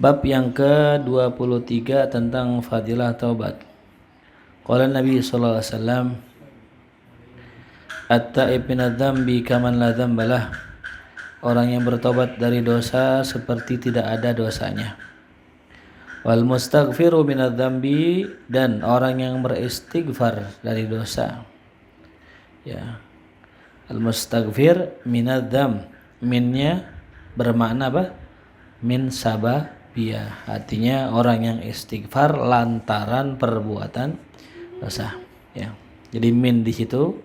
Bab yang ke-23 tentang fadilah taubat. Qala Nabi sallallahu alaihi wasallam, "At-ta'ib minadz-dzambi kaman la dzambalah." Orang yang bertobat dari dosa seperti tidak ada dosanya. Wal mustaghfiru minadz-dzambi, dan orang yang beristighfar dari dosa. Ya. Al mustaghfir minadz-dzam. Minnya bermakna apa? Min sababiyah, artinya orang yang istighfar lantaran perbuatan dosa, ya. Jadi min di situ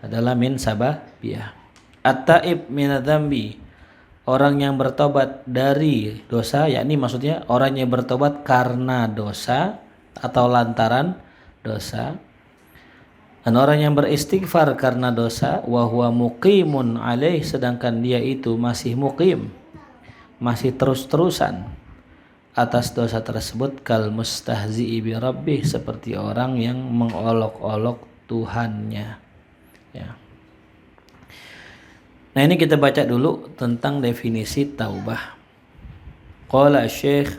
adalah min sababiyah. At-taib minadz-dzambi, orang yang bertobat dari dosa, yakni maksudnya orang yang bertobat karena dosa atau lantaran dosa. Dan orang yang beristighfar karena dosa, wa huwa muqimun alaih, sedangkan dia itu masih muqim, masih terus-terusan atas dosa tersebut, kal mustahzi'i bi rabbih, seperti orang yang mengolok-olok Tuhannya, ya. Nah, ini kita baca dulu tentang definisi taubah. Qala Syekh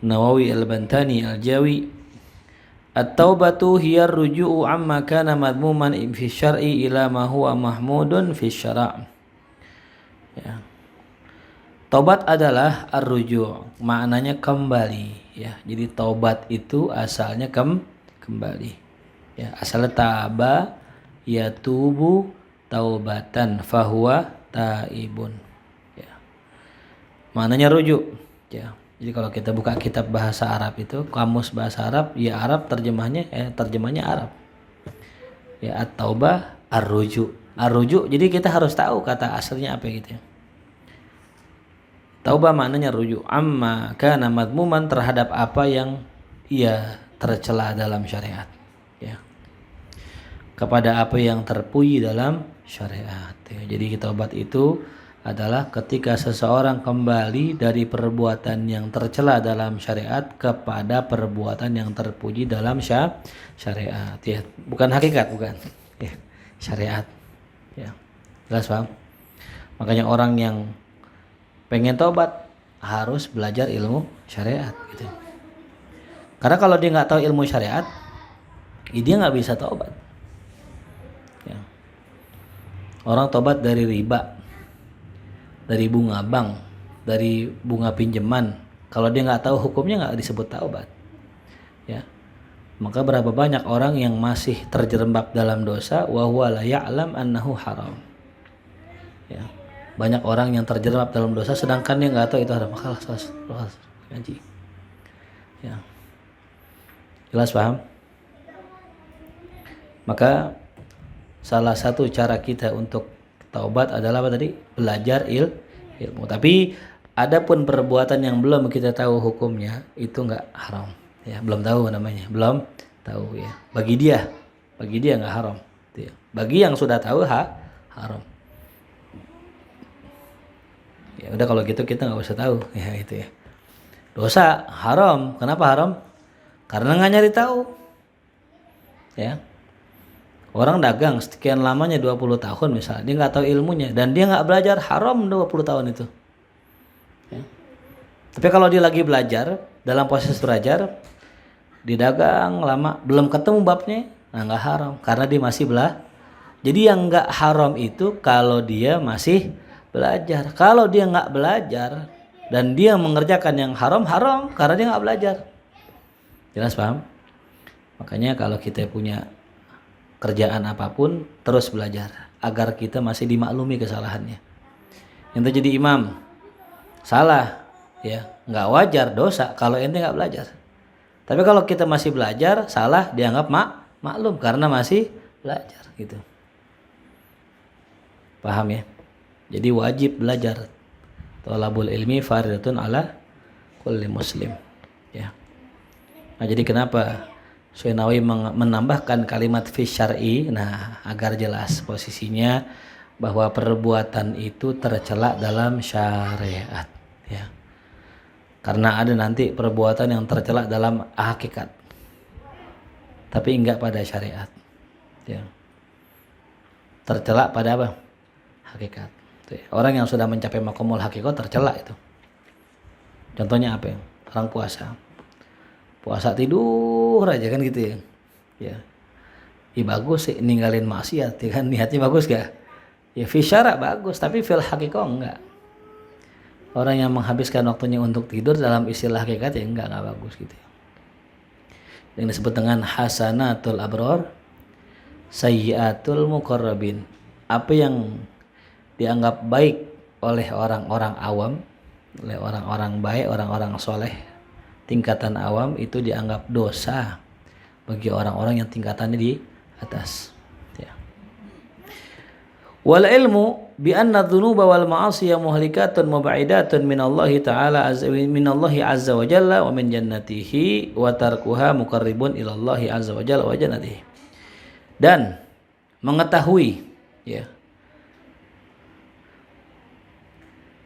Nawawi Al-Bantani Al-Jawi, at-taubatu hiya ar-ruju'u amma kana madmuman fi syar'i ila ma huwa mahmudun fi syara'. Ya. Taubat adalah ar-ruju', maknanya kembali, ya. Jadi taubat itu asalnya kembali. Ya, asalnya taba yatubu taubatan fahuwa taibun. Ya. Maknanya rujuk, ya. Jadi kalau kita buka kitab bahasa Arab itu, kamus bahasa Arab, ya Arab terjemahnya Arab. Ya, at-taubah ar-ruju'. Ar-ruju', jadi kita harus tahu kata asalnya apa gitu ya. Taubah maknanya rujuk, amma kana madmuman, terhadap apa yang ia tercela dalam syariat, ya. Kepada apa yang terpuji dalam syariat, ya. Jadi taubat itu adalah ketika seseorang kembali dari perbuatan yang tercela dalam syariat kepada perbuatan yang terpuji dalam syariat, ya. Bukan hakikat, bukan, ya. Syariat, ya. Jelas paham? Makanya orang yang pengen taubat harus belajar ilmu syariat, gitu. Karena kalau dia nggak tahu ilmu syariat, dia nggak bisa taubat, ya. Orang taubat dari riba, dari bunga bank, dari bunga pinjaman, kalau dia nggak tahu hukumnya nggak disebut taubat, ya. Maka berapa banyak orang yang masih terjerembab dalam dosa wa huwa la ya'lam annahu haram, ya. Banyak orang yang terjerembab dalam dosa sedangkan dia nggak tahu itu haram. Kelas ngaji, ya. Jelas paham? Maka salah satu cara kita untuk taubat adalah apa tadi? Belajar ilmu. Tapi adapun perbuatan yang belum kita tahu hukumnya itu nggak haram, ya. Belum tahu namanya, belum tahu, ya. Bagi dia nggak haram, ya. Bagi yang sudah tahu haram. Ya udah, kalau gitu kita nggak usah tahu, ya, itu ya. Dosa haram, kenapa haram? Karena nggak nyari tahu, ya. Orang dagang sekian lamanya 20 tahun misalnya, dia nggak tahu ilmunya dan dia nggak belajar, haram 20 tahun itu, ya. Tapi kalau dia lagi belajar, dalam proses belajar, di dagang lama belum ketemu babnya, nah nggak haram karena dia masih belajar. Jadi yang nggak haram itu kalau dia masih belajar. Kalau dia nggak belajar dan dia mengerjakan yang haram karena dia nggak belajar. Jelas paham? Makanya kalau kita punya kerjaan apapun, terus belajar agar kita masih dimaklumi kesalahannya. Ente jadi imam salah, ya, nggak wajar, dosa kalau ente nggak belajar. Tapi kalau kita masih belajar, salah dianggap maklum karena masih belajar, gitu. Paham ya? Jadi wajib belajar. Thalabul ilmi fardhatun ala kulli muslim, ya. Nah, jadi kenapa Syekh Nawawi menambahkan kalimat fi syar'i, nah, agar jelas posisinya bahwa perbuatan itu tercela dalam syariat, ya. Karena ada nanti perbuatan yang tercela dalam hakikat, tapi enggak pada syariat, ya. Tercela pada apa? Hakikat. Orang yang sudah mencapai maqamul hakikat tercela itu. Contohnya apa ya? Orang puasa. Puasa tidur aja kan gitu ya. Ya. Bagus sih ninggalin maksiat ya kan, niatnya bagus gak? Ya fi syara bagus, tapi fil haqiqah enggak. Orang yang menghabiskan waktunya untuk tidur dalam istilah hakikat ya enggak bagus gitu. Yang disebut dengan hasanatul abror, sayyiatul muqarrabin. Apa yang dianggap baik oleh orang-orang awam, oleh orang-orang baik, orang-orang soleh, tingkatan awam itu dianggap dosa bagi orang-orang yang tingkatannya di atas. Ya. Wal ilmu bi anna dzunuba wal ma'asiya muhlikatun mubaidatun minallahi ta'ala minallahi azza wa jalla wa min jannatihi wa tarkuha muqarribun ilallahi azza wa jalla wa jannatihi. Dan mengetahui ya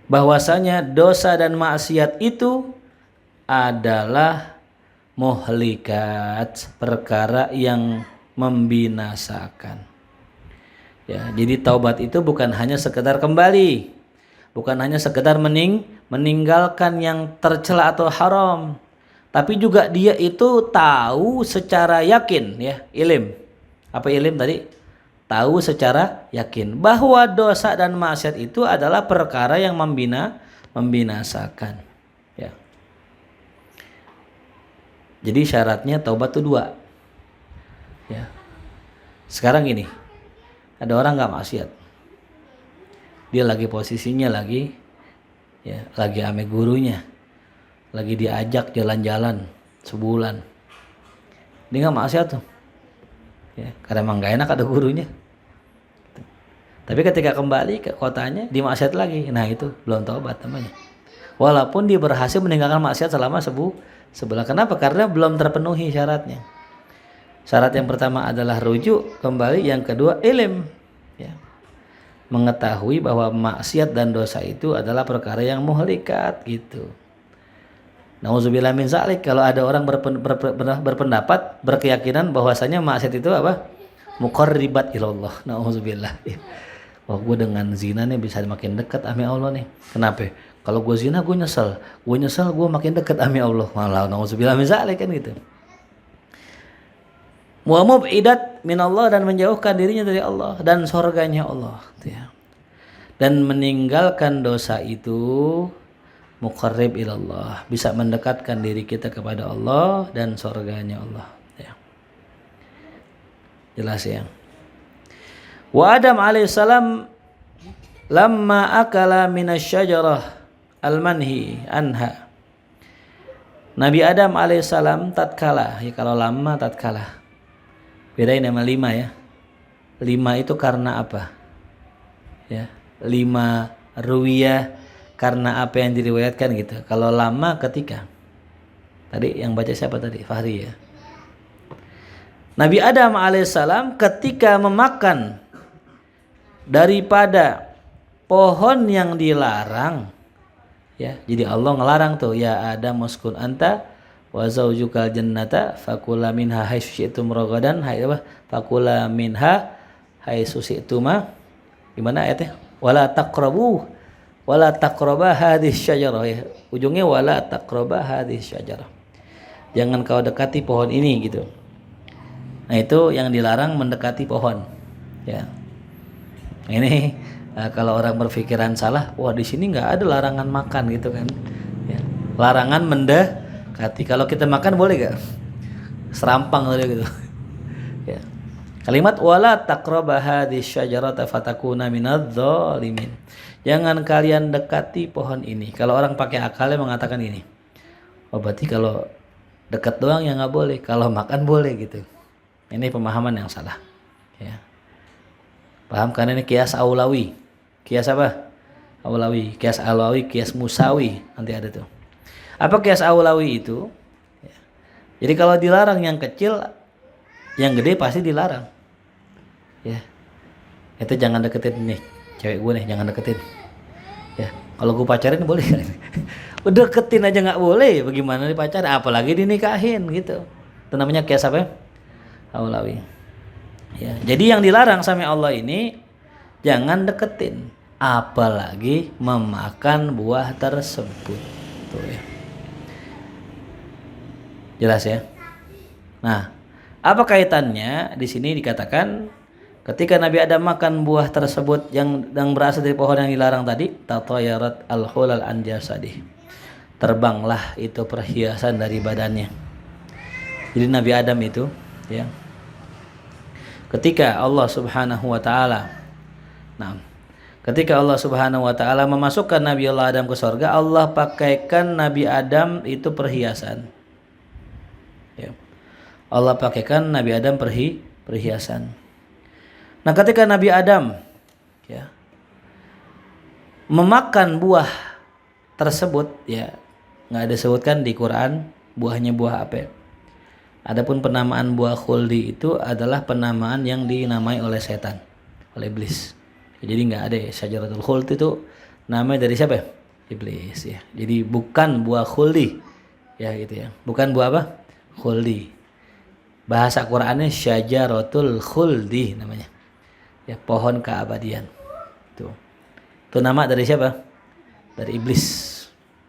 bahwasanya dosa dan maksiat itu adalah muhlikat, perkara yang membinasakan. Ya, jadi taubat itu bukan hanya sekedar kembali, bukan hanya sekedar meninggalkan yang tercela atau haram, tapi juga dia itu tahu secara yakin ya, ilim. Apa ilim tadi? Tahu secara yakin bahwa dosa dan maksiat itu adalah perkara yang membinasakan. Ya. Jadi syaratnya taubat itu 2. Ya. Sekarang gini, ada orang nggak maksiat, dia lagi posisinya lagi ame gurunya, lagi diajak jalan-jalan sebulan, dia nggak maksiat tuh, ya, karena emang nggak enak ada gurunya. Tapi ketika kembali ke kotanya dia maksiat lagi, nah itu belum taubat namanya. Walaupun dia berhasil meninggalkan maksiat selama sebulan. Kenapa? Karena belum terpenuhi syaratnya. Syarat yang pertama adalah rujuk kembali, yang kedua ilm, ya. Mengetahui bahwa maksiat dan dosa itu adalah perkara yang muhlikat gitu. Nauzubillah min zalik, kalau ada orang berpendapat, berkeyakinan bahwasanya maksiat itu apa? Muqarribat ilallah. Nauzubillah. Wah, gue dengan zina nih bisa makin dekat ame Allah nih. Kenapa? Kalau gue zina gue nyesel gue makin dekat ame Allah. Malah nauzubillah min zalik kan gitu. Wa mub'idat minallah, dan menjauhkan dirinya dari Allah dan surganya Allah ya. Dan meninggalkan dosa itu muqarrib ilallah, bisa mendekatkan diri kita kepada Allah dan surganya Allah ya. Jelas ya. Wa Adam alaihissalam lamma akala minasyajarah al-manhi anha. Nabi Adam alaihissalam tatkala, ya kalau lama tatkala. Bedain sama 5 ya. 5 itu karena apa? Ya, 5 ruwiyah karena apa yang diriwayatkan gitu. Kalau lama ketika. Tadi yang baca siapa tadi? Fahri ya. Nabi Adam alaihissalam ketika memakan daripada pohon yang dilarang, ya, jadi Allah ngelarang tuh, ya Adam uskun anta wa zaujukal jannata fakula minha haitsu syi'tum ragadan, fakula minha haitsu syi'tuma. Gimana ayatnya? Wala taqraba hadhihi syajarah, ya. Ujungnya wala taqraba hadhihi syajarah. Jangan kau dekati pohon ini gitu. Nah, itu yang dilarang mendekati pohon. Ya. Ini kalau orang berpikiran salah, wah di sini nggak ada larangan makan gitu kan. Ya. Larangan mendekati. Kalau kita makan boleh gak? Serampang gitu. Ya. Kalimat wala taqraba hadhihi syajarata fatakuna minadh-dhalimin. Jangan kalian dekati pohon ini. Kalau orang pakai akalnya mengatakan ini. Oh, berarti kalau dekat doang ya nggak boleh. Kalau makan boleh gitu. Ini pemahaman yang salah. Ya. Paham kan, ini kias aulawi. Kias apa? Aulawi, kias aulawi, kias musawi. Nanti ada tuh. Apa kias aulawi itu? Ya. Jadi kalau dilarang yang kecil, yang gede pasti dilarang. Ya. Itu jangan deketin nih, cewek gue nih, jangan deketin. Ya. Kalau gue pacarin boleh kan? Udah deketin aja nggak boleh, bagaimana dipacarin? Apalagi dinikahin gitu. Itu namanya kias apa? Aulawi. Ya. Jadi yang dilarang sama Allah ini jangan deketin, apalagi memakan buah tersebut. Tuh ya. Jelas ya? Nah, apa kaitannya? Di sini dikatakan ketika Nabi Adam makan buah tersebut yang berasal dari pohon yang dilarang tadi, tatayarat al-hulal an jasadih. Terbanglah itu perhiasan dari badannya. Jadi Nabi Adam itu ya, ketika Allah Subhanahu wa taala ketika Allah Subhanahu wa taala memasukkan Nabi Allah Adam ke surga, Allah pakaikan Nabi Adam itu perhiasan. Ya. Allah pakaikan Nabi Adam perhiasan. Nah, ketika Nabi Adam ya memakan buah tersebut, ya nggak disebutkan di Quran buahnya buah apa. Adapun penamaan buah khuldi itu adalah penamaan yang dinamai oleh setan, oleh iblis. Jadi nggak ada ya, syajaratul khuld itu namanya dari siapa? Iblis ya. Jadi bukan buah khuldi ya gitu ya. Bukan buah apa? Khuldi. Bahasa Qur'annya syajaratul khuldi namanya. Ya, pohon keabadian. Tuh. Itu nama dari siapa? Dari iblis.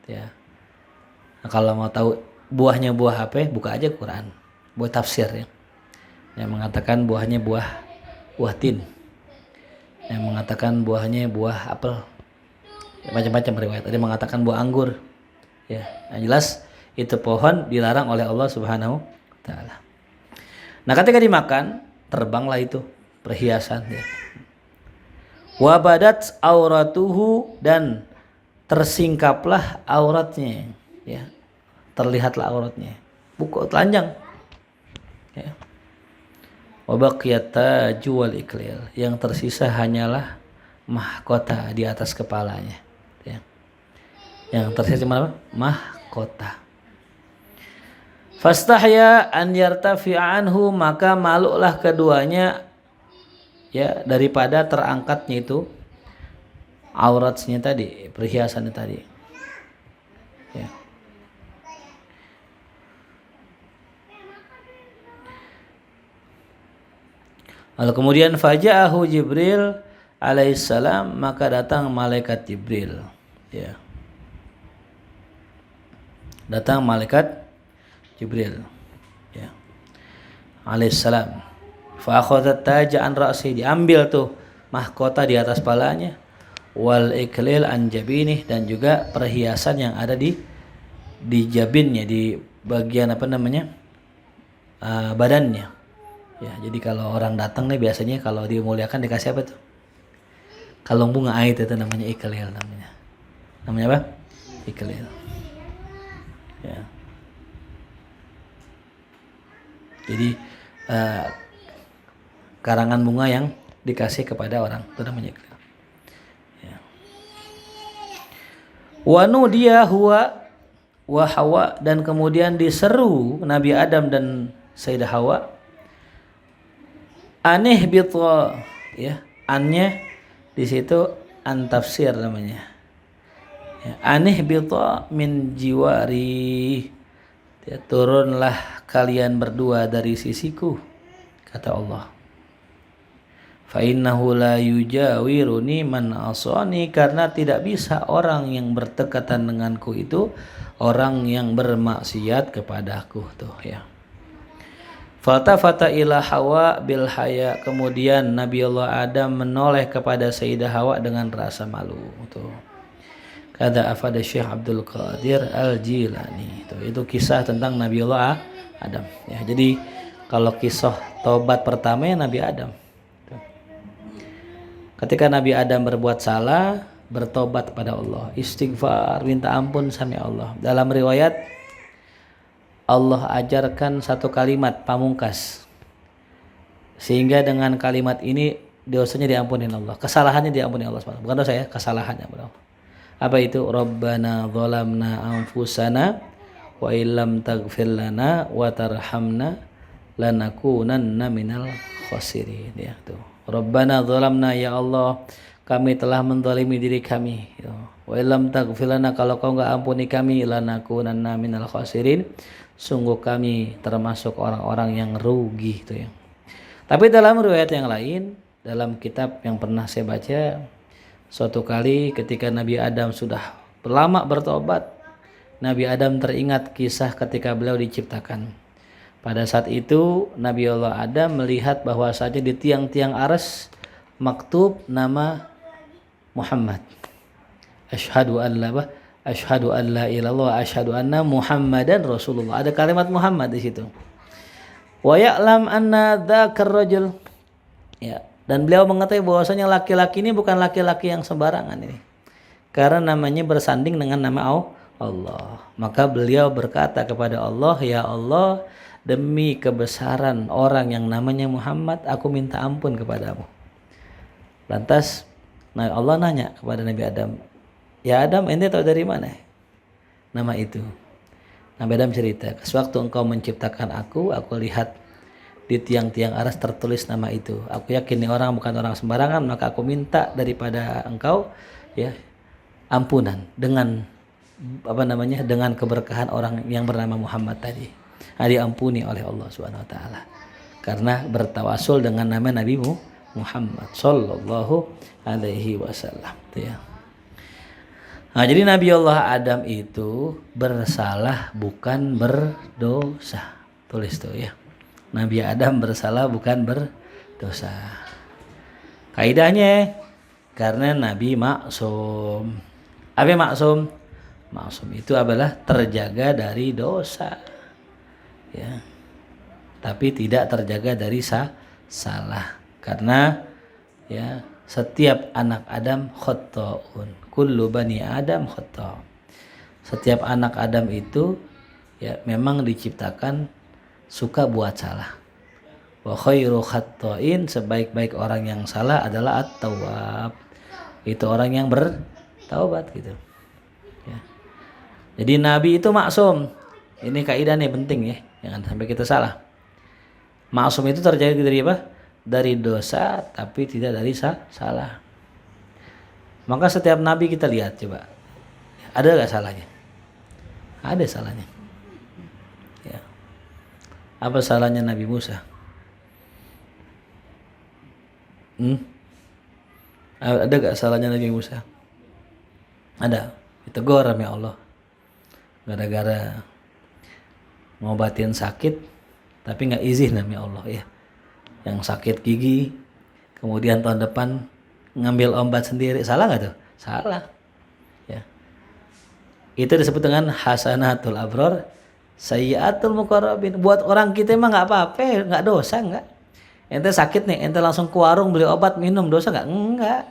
Ya. Nah, kalau mau tahu buahnya buah apa, buka aja Quran. Buah tafsir ya. Yang mengatakan buahnya buah tin. Yang mengatakan buahnya buah apel. Ya, macam-macam riwayat. Ada yang mengatakan buah anggur. Ya, yang jelas itu pohon dilarang oleh Allah Subhanahu wa taala. Nah, ketika dimakan, terbanglah itu perhiasan ya. Wa badat auratuhu, dan tersingkaplah auratnya ya. Terlihatlah auratnya. Buku telanjang. Ya. Wa baqiyata juwal iklil, yang tersisa hanyalah mahkota di atas kepalanya ya. Yang tersisa mana? Mahkota. Fastahya an yartafi'a anhu, maka malulah keduanya ya daripada terangkatnya itu auratnya tadi, perhiasannya tadi ya. Lalu kemudian faja'ahu Jibril alaihissalam, maka datang malaikat Jibril ya. Datang malaikat Jibril ya alaihissalam. Fa akhadhat taja an ra'si, diambil tuh mahkota di atas palanya, wal iklil an jabinih, dan juga perhiasan yang ada di jabinnya, di bagian apa namanya badannya. Ya, jadi kalau orang datang nih biasanya kalau dimuliakan dikasih apa tuh? Kalung bunga ait, itu namanya iklil namanya. Namanya apa? Iklil. Ya. Jadi karangan bunga yang dikasih kepada orang itu namanya iklil. Ya. Wa nudiya huwa wa Hawa, dan kemudian diseru Nabi Adam dan Sayyidah Hawa, aneh bito ya, annya di situ an tafsir namanya ya, aneh bito min jiwari ya, turunlah kalian berdua dari sisiku, kata Allah. Fa innahu la yujawiruni man asani, karena tidak bisa orang yang berdekatan denganku itu orang yang bermaksiat kepadaku tuh ya. Faltafata ila Hawa bil haya, kemudian Nabi Allah Adam menoleh kepada Sayyidah Hawa dengan rasa malu tuh. Kada afada Syekh Abdul Qadir Al-Jilani itu kisah tentang Nabi Allah Adam ya. Jadi kalau kisah tobat pertamanya Nabi Adam tuh. Ketika Nabi Adam berbuat salah, bertobat kepada Allah, istighfar, minta ampun sama Allah. Dalam riwayat Allah ajarkan satu kalimat pamungkas, sehingga dengan kalimat ini dosanya diampuni Allah, kesalahannya diampuni Allah SWT. Bukan dosa ya, kesalahannya Allah. Apa itu? Rabbana zalamna anfusana wa illam taghfir lana wa tarhamna lanakunanna minal khasirin ya tuh. Rabbana zalamna, ya Allah kami telah menzalimi diri kami ya. Wa illam taghfir lana, kalau kau enggak ampuni kami, lanakunanna minal khasirin, sungguh kami termasuk orang-orang yang rugi itu ya. Tapi dalam riwayat yang lain, dalam kitab yang pernah saya baca, suatu kali ketika Nabi Adam sudah lama bertobat, Nabi Adam teringat kisah ketika beliau diciptakan. Pada saat itu Nabi Allah Adam melihat bahwasanya di tiang-tiang arsy maktub nama Muhammad. Asyhadu an la ilaha illallah, asyhadu anna Muhammadan Rasulullah. Ada kalimat Muhammad di situ. Wa ya'lam anna dzakar rajul. Ya, dan beliau mengetahui bahwasanya laki-laki ini bukan laki-laki yang sembarangan ini. Karena namanya bersanding dengan nama Allah. Maka beliau berkata kepada Allah, "Ya Allah, demi kebesaran orang yang namanya Muhammad, aku minta ampun kepadamu." Lantas Allah nanya kepada Nabi Adam, "Ya Adam, ente tahu dari mana nama itu?" Nabi Adam cerita, "Sewaktu engkau menciptakan aku lihat di tiang-tiang arsy tertulis nama itu. Aku yakin ini orang bukan orang sembarangan, maka aku minta daripada engkau ya ampunan dengan dengan keberkahan orang yang bernama Muhammad tadi. Diampuni oleh Allah Subhanahu wa taala. Karena bertawasul dengan nama Nabi Muhammad sallallahu alaihi wasallam." Ya. Nah, jadi Nabi Allah Adam itu bersalah bukan berdosa. Tulis tuh ya. Nabi Adam bersalah bukan berdosa. Kaidahnya karena Nabi maksum. Apa maksum? Maksum itu adalah terjaga dari dosa. Ya. Tapi tidak terjaga dari salah. Karena ya setiap anak Adam khotoun. Kullu bani Adam khoto. Setiap anak Adam itu ya memang diciptakan suka buat salah. Wa khairu khatta'in, sebaik-baik orang yang salah adalah at-tawwab. Itu orang yang bertaubat gitu. Ya. Jadi Nabi itu maksum. Ini kaidah nih penting ya, jangan sampai kita salah. Maksum itu terjadi dari apa? Dari dosa tapi tidak dari salah. Maka setiap nabi kita lihat coba, ada gak salahnya? Ada salahnya. Ya. Apa salahnya Nabi Musa? Ada gak salahnya Nabi Musa? Ada. Ditegur sama Allah. Gara-gara ngobatin sakit, tapi gak izin sama Allah ya. Yang sakit gigi, kemudian tahun depan ngambil obat sendiri, salah nggak tuh? Salah. Ya. Itu disebut dengan hasanatul abror, sayyiatul muqarrabin. Buat orang kita emang nggak apa-apa, nggak dosa nggak. Ente sakit nih, ente langsung ke warung beli obat minum, dosa nggak? Enggak.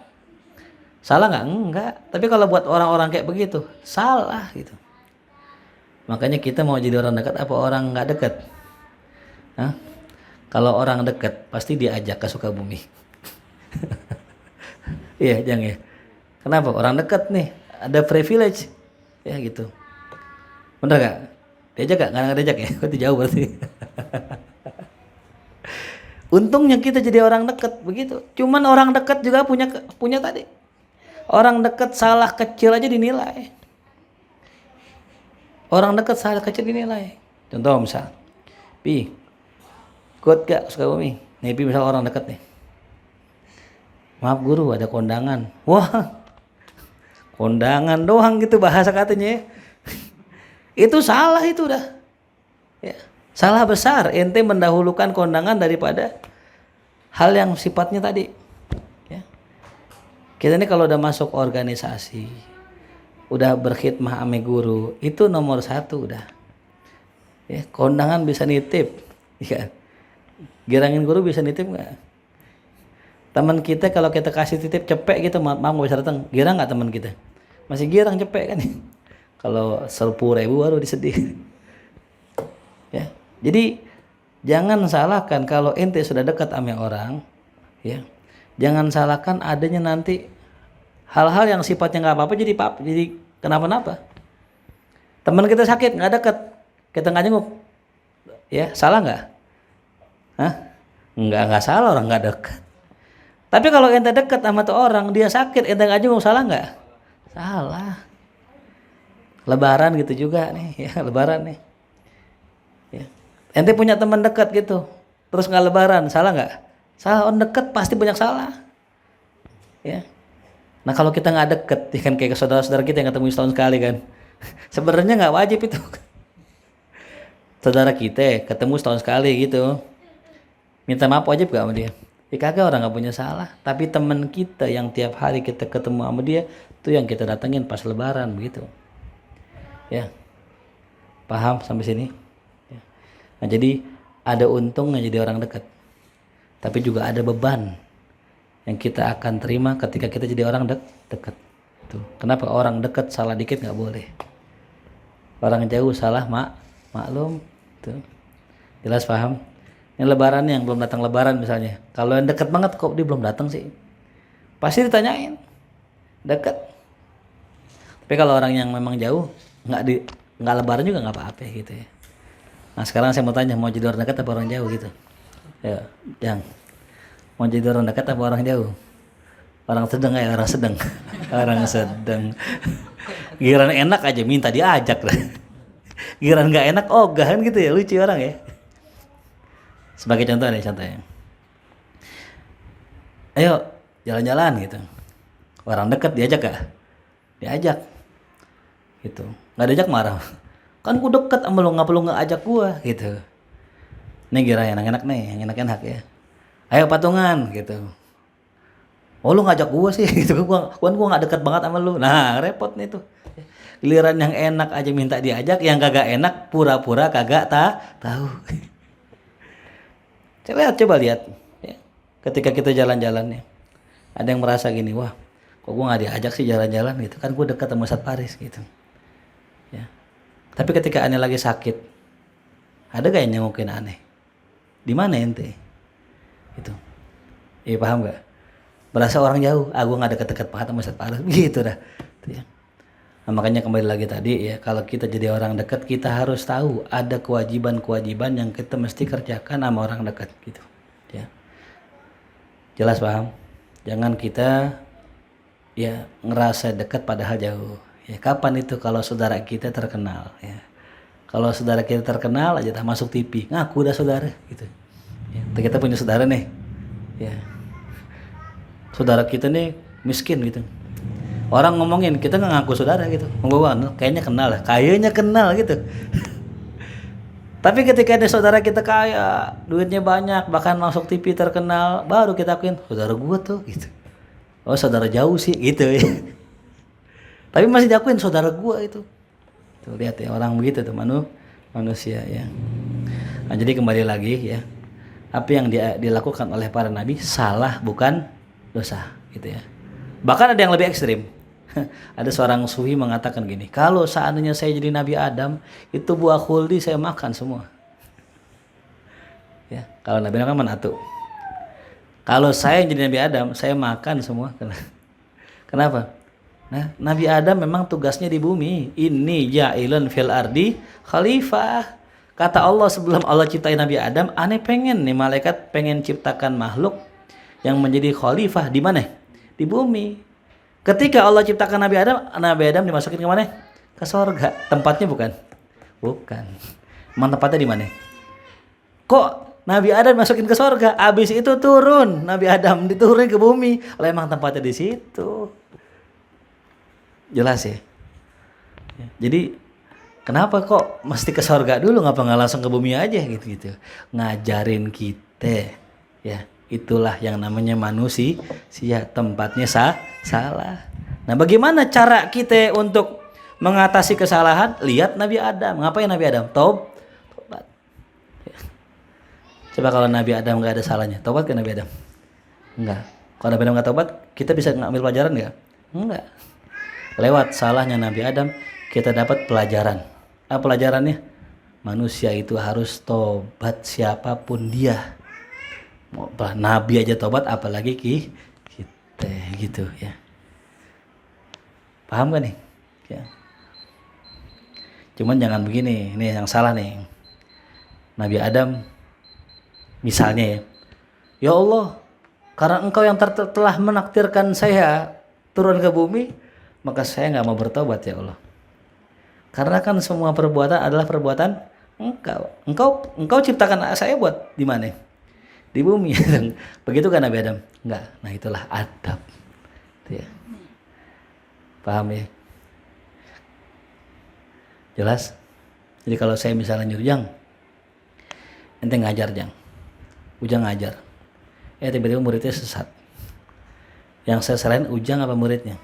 Salah nggak? Enggak. Tapi kalau buat orang-orang kayak begitu, salah gitu. Makanya kita mau jadi orang dekat apa orang nggak dekat? Hah? Kalau orang dekat pasti diajak ke Sukabumi. Iya, jangan ya. Kenapa? Orang dekat nih, ada privilege. Ya gitu. Bener gak? Diajak gak? Nggak diajak ya? Kok jauh berarti. Untungnya kita jadi orang dekat begitu. Cuman orang dekat juga punya tadi. Orang dekat salah kecil aja dinilai. Orang dekat salah kecil dinilai. Contoh misal, Pi, kuat gak Sukabumi? Nih Pi misal orang dekat nih. Maaf guru, ada kondangan. Wah, kondangan doang gitu bahasa katanya. Itu salah itu udah. Ya, salah besar. Ente mendahulukan kondangan daripada hal yang sifatnya tadi. Ya. Kita ini kalau udah masuk organisasi, udah berkhidmah ame guru, itu nomor 1 udah. Ya, kondangan bisa nitip. Ya. Girangin guru bisa nitip nggak? Teman kita kalau kita kasih titip cepek gitu, maaf gak bisa datang, girang nggak teman kita? Masih girang cepek kan? Kalau 10.000 baru disedih. Ya, jadi jangan salahkan kalau ente sudah dekat sama orang, ya, jangan salahkan adanya nanti hal-hal yang sifatnya nggak apa-apa jadi kenapa-napa. Teman kita sakit nggak dekat, kita nggak jenguk, ya salah nggak? Hah? Nggak salah, orang nggak dekat. Tapi kalau ente dekat sama tuh orang, dia sakit, ente nggak jenguk, salah nggak? Salah. Lebaran gitu juga nih, ya Lebaran nih. Ya. Ente punya teman dekat gitu, terus nggak Lebaran, salah nggak? Salah, orang dekat pasti banyak salah. Ya. Nah kalau kita nggak deket, ya kan kayak saudara-saudara kita yang ketemu setahun sekali kan, Sebenarnya nggak wajib itu. Saudara kita ketemu setahun sekali gitu, minta maaf wajib gak sama dia? Ya kagak, orang nggak punya salah. Tapi teman kita yang tiap hari kita ketemu sama dia, itu yang kita datengin pas lebaran begitu. Ya, paham sampai sini? Ya. Nah jadi ada untungnya jadi orang dekat, tapi juga ada beban yang kita akan terima ketika kita jadi orang dekat. Tuh. Kenapa orang dekat salah dikit nggak boleh? Orang jauh salah maklum. Tuh. Jelas paham? Ini lebaran yang belum datang lebaran misalnya. Kalau yang dekat banget kok dia belum datang sih? Pasti ditanyain. Dekat. Tapi kalau orang yang memang jauh, nggak lebaran juga nggak apa-apa gitu ya. Nah sekarang saya mau tanya, mau jadi orang dekat apa orang jauh gitu? Ya, yang mau jadi orang dekat apa orang jauh? Orang sedang ya, orang sedang. Orang sedang. Giliran enak aja minta diajak lah. Giliran nggak enak ogah kan gitu ya, lucu orang ya. Sebagai contoh nih contohnya. Ayo jalan-jalan gitu. Orang dekat diajak gak? Diajak. Gitu. Nggak diajak marah. Kan ku deket sama lu, ngapa lu nggak ajak gua gitu. Nih kira yang enak-enak nih, yang enak-enak ya. Ayo patungan gitu. Oh lu ngajak gua sih gitu, gua nggak deket banget sama lu. Nah repot nih tuh. Giliran yang enak aja minta diajak, yang kagak enak pura-pura kagak tahu. Coba lihat ya. Ketika kita jalan-jalan ya, ada yang merasa gini, wah kok gua nggak diajak sih jalan-jalan gitu, kan gua dekat sama Ustadz Paris gitu ya. Tapi ketika aneh lagi sakit, ada gak yang nengokin aneh? Di mana ente? Gitu. Iya paham gak? Berasa orang jauh, gua nggak deket-deket banget sama Ustadz Paris, gitu dah. Tuh, ya. Nah, makanya kembali lagi tadi ya, kalau kita jadi orang dekat kita harus tahu ada kewajiban-kewajiban yang kita mesti kerjakan sama orang dekat gitu. Ya. Jelas paham? Jangan kita ya ngerasa dekat padahal jauh. Ya kapan itu kalau saudara kita terkenal ya. Kalau saudara kita terkenal aja dah masuk TV, ngaku udah saudara gitu. Ya, kita punya saudara nih. Ya. Saudara kita nih miskin gitu. Orang ngomongin kita nggak ngaku saudara gitu, kayaknya kenal gitu. Tapi ketika ada saudara kita kaya, duitnya banyak, bahkan masuk TV terkenal, baru kita akuin saudara gua tuh gitu. Oh saudara jauh sih gitu ya. Tapi masih diakuin saudara gua itu. Tuh lihat ya orang begitu tuh manusia ya. Nah jadi kembali lagi ya, apa yang dilakukan oleh para nabi salah bukan dosa gitu ya. Bahkan ada yang lebih ekstrim. Ada seorang sufi mengatakan gini, kalau seandainya saya jadi Nabi Adam, itu buah khuldi saya makan semua. Ya, kalau Nabi Adam kan menatu. Kalau saya jadi Nabi Adam, saya makan semua. Kenapa? Nah, Nabi Adam memang tugasnya di bumi. Ini ja'ilun fil ardi khalifah. Kata Allah sebelum Allah ciptain Nabi Adam, aneh pengen nih malaikat pengen ciptakan makhluk yang menjadi khalifah di mana? Di bumi. Ketika Allah ciptakan Nabi Adam dimasukin ke mana? Ke surga. Tempatnya bukan? Bukan. Emang tempatnya di mana? Kok Nabi Adam masukin ke surga? Abis itu turun Nabi Adam diturunin ke bumi. Lah emang tempatnya di situ. Jelas ya? Jadi kenapa kok mesti ke surga dulu? Ngapa nggak langsung ke bumi aja gitu? Ngajarin kita ya. Itulah yang namanya manusia, tempatnya salah. Nah, bagaimana cara kita untuk mengatasi kesalahan? Lihat Nabi Adam. Ngapain Nabi Adam? Tobat. Coba kalau Nabi Adam nggak ada salahnya, tobat ke Nabi Adam? Enggak. Kalau Nabi Adam nggak tobat, kita bisa ngambil pelajaran nggak? Enggak. Lewat salahnya Nabi Adam, kita dapat pelajaran. Apa pelajarannya? Manusia itu harus tobat siapapun dia. Nabi aja tobat apalagi kita gitu ya. Paham gak nih? Ya. Cuman jangan begini, ini yang salah nih. Nabi Adam misalnya ya Allah, karena engkau yang telah menakdirkan saya turun ke bumi, maka saya gak mau bertobat ya Allah. Karena kan semua perbuatan adalah perbuatan engkau ciptakan saya buat di mana? Di bumi. Begitu kan Nabi Adam? Enggak. Nah itulah adab. Ya. Paham ya? Jelas? Jadi kalau saya misalnya nyuruh Jang, ente ngajar Jang, Ujang ngajar, tiba-tiba muridnya sesat. Yang saya salahin Ujang apa muridnya?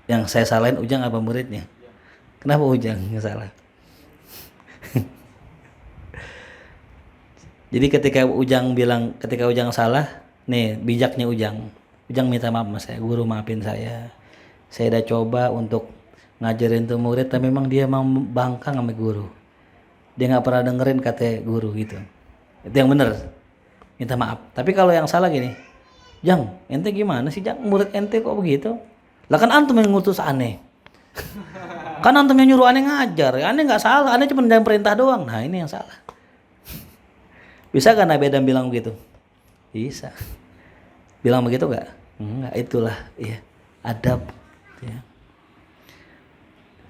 Yang saya salahin Ujang apa muridnya? Kenapa Ujang yang salah? Jadi ketika Ujang salah, nih bijaknya Ujang minta maaf sama saya, guru maafin saya. Saya udah coba untuk ngajarin tuh murid, tapi memang dia mau bangkang sama guru. Dia nggak pernah dengerin kata guru gitu. Itu yang bener. Minta maaf. Tapi kalau yang salah gini, Jang, ente gimana sih Jang? Murid ente kok begitu? Lah kan antum yang ngutus aneh. Kan antum yang nyuruh aneh ngajar. Aneh nggak salah, aneh cuma yang perintah doang. Nah ini yang salah. Bisa kan Nabi Adam bilang begitu? Bisa. Bilang begitu nggak? Enggak, itulah ya adab. Ya.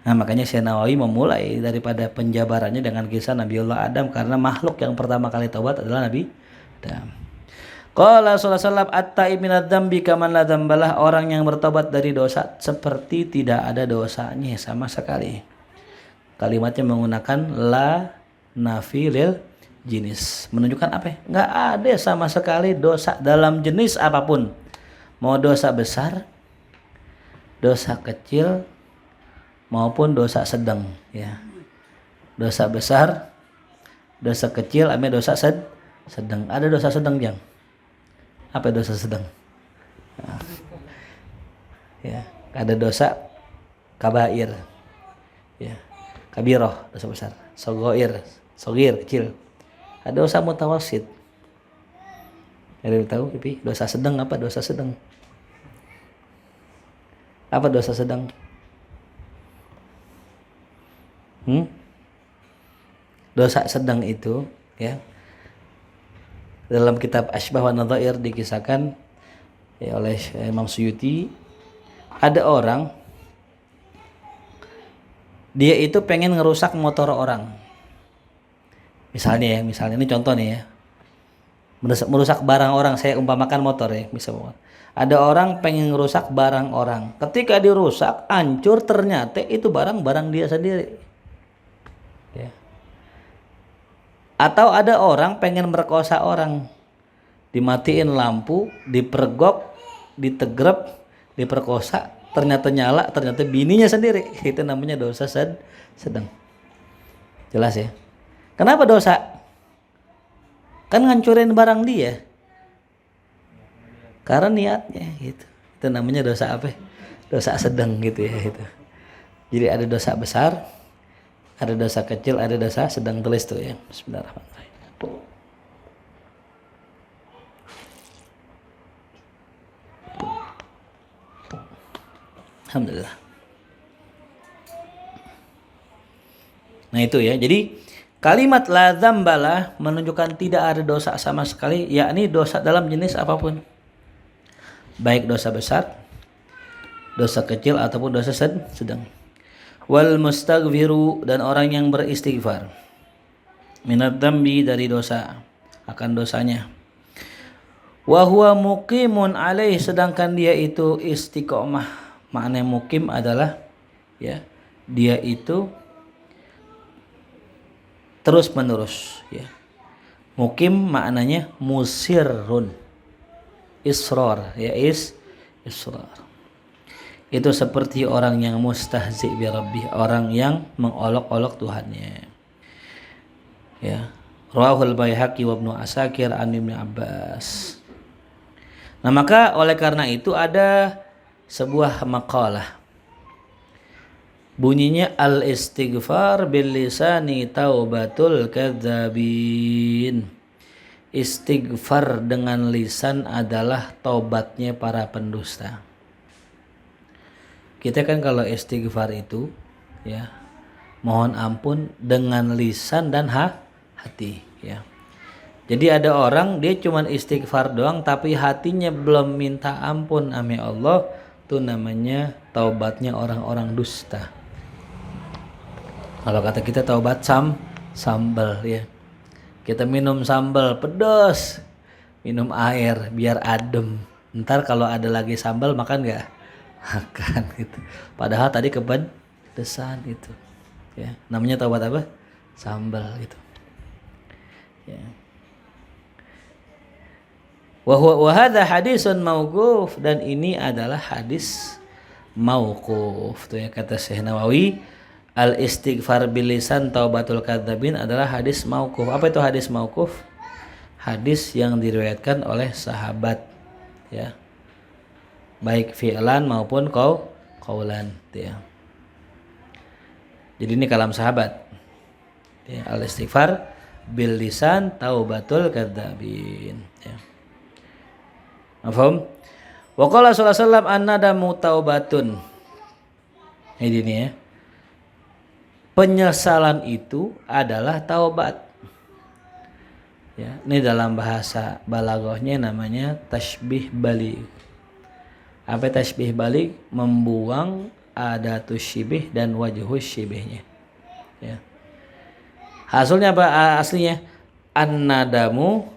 Nah makanya Syekh Nawawi memulai daripada penjabarannya dengan kisah Nabiullah Adam, karena makhluk yang pertama kali taubat adalah Nabi Adam. Qala sallallahu alaihi wasallam at-taib minadz dzambi kaman la dzambalah, orang yang bertobat dari dosa seperti tidak ada dosanya sama sekali. Kalimatnya menggunakan la nafi lil jenis, menunjukkan apa? Nggak ada sama sekali dosa dalam jenis apapun, mau dosa besar, dosa kecil, maupun dosa sedang, ya. Dosa besar, dosa kecil, dosa sedang. Ada dosa sedang Jang? Apa dosa sedang? Nah, ya, ada dosa kabair, ya, kabiroh dosa besar, sogir kecil. Ada dosa mutawasid. Ada tahu Pipi? Dosa sedang apa? Dosa sedang. Apa dosa sedang? Dosa sedang itu, ya, dalam kitab Asybah wa Nadhair dikisahkan ya oleh Imam Suyuti, ada orang dia itu pengen ngerusak motor orang. Misalnya ini contoh nih ya. Merusak barang orang, saya umpamakan motor ya, misalnya. Ada orang pengen ngerusak barang orang. Ketika dirusak, hancur, ternyata itu barang dia sendiri. Ya. Atau ada orang pengen merkosa orang, dimatiin lampu, dipergok, ditegrep, diperkosa, ternyata nyala, ternyata bininya sendiri. Itu namanya dosa sedang. Jelas ya? Kenapa dosa? Kan ngancurin barang dia. Karena niatnya gitu. Itu namanya dosa apa? Dosa sedang gitu ya itu. Jadi ada dosa besar, ada dosa kecil, ada dosa sedang, tulis tuh ya. Bismillahirrahmanirrahim. Alhamdulillah. Nah itu ya. Jadi kalimat la dzambalah menunjukkan tidak ada dosa sama sekali, yakni dosa dalam jenis apapun. Baik dosa besar, dosa kecil ataupun dosa sedang. Wal mustaghfiru, dan orang yang beristighfar, minadz dzambi, dari dosa, akan dosanya. Wa huwa muqimun alaih, sedangkan dia itu istiqomah. Makna mukim adalah ya, dia itu terus menerus ya. Mukim maknanya musirrun, israr ya, israr. Itu seperti orang yang mustahzi bi rabbih, orang yang mengolok-olok Tuhannya. Ya. Rawahul Baihaqi wa Ibnu Asakir an Ibnu Abbas. Nah, maka oleh karena itu ada sebuah maqalah. Bunyinya al-istighfar bil lisani taubatul kadzabin. Istighfar dengan lisan adalah taubatnya para pendusta. Kita kan kalau istighfar itu ya, mohon ampun dengan lisan dan hati ya. Jadi ada orang dia cuman istighfar doang tapi hatinya belum minta ampun ame Allah, itu namanya taubatnya orang-orang dusta. Kalau kata kita taubat sambal ya. Kita minum sambal pedas, minum air biar adem. Ntar kalau ada lagi sambal makan nggak? makan gitu. Padahal tadi kepedesan gitu. Ya, namanya taubat apa? Sambal gitu. Ya. Wa hadza hadisun mauquf, dan ini adalah hadis mauquf. Tuh ya kata Syekh Nawawi, al istighfar bil lisan taubatul kadzabin adalah hadis mauquf. Apa itu hadis mauquf? Hadis yang diriwayatkan oleh sahabat, ya. Baik fi'lan maupun qaulan, ya. Jadi ini kalam sahabat. Ya, al istighfar bil lisan taubatul kadzabin, ya. Paham? Wa qala sallallahu alaihi wasallam an-nadamu taubatun. Ini nih ya. Penyesalan itu adalah taubat. Ya, ini dalam bahasa balaghahnya namanya tasbih balik. Apa tasbih balik? Membuang adatus syibih dan wajhus syibihnya. Ya. Hasilnya apa aslinya? An-nadamu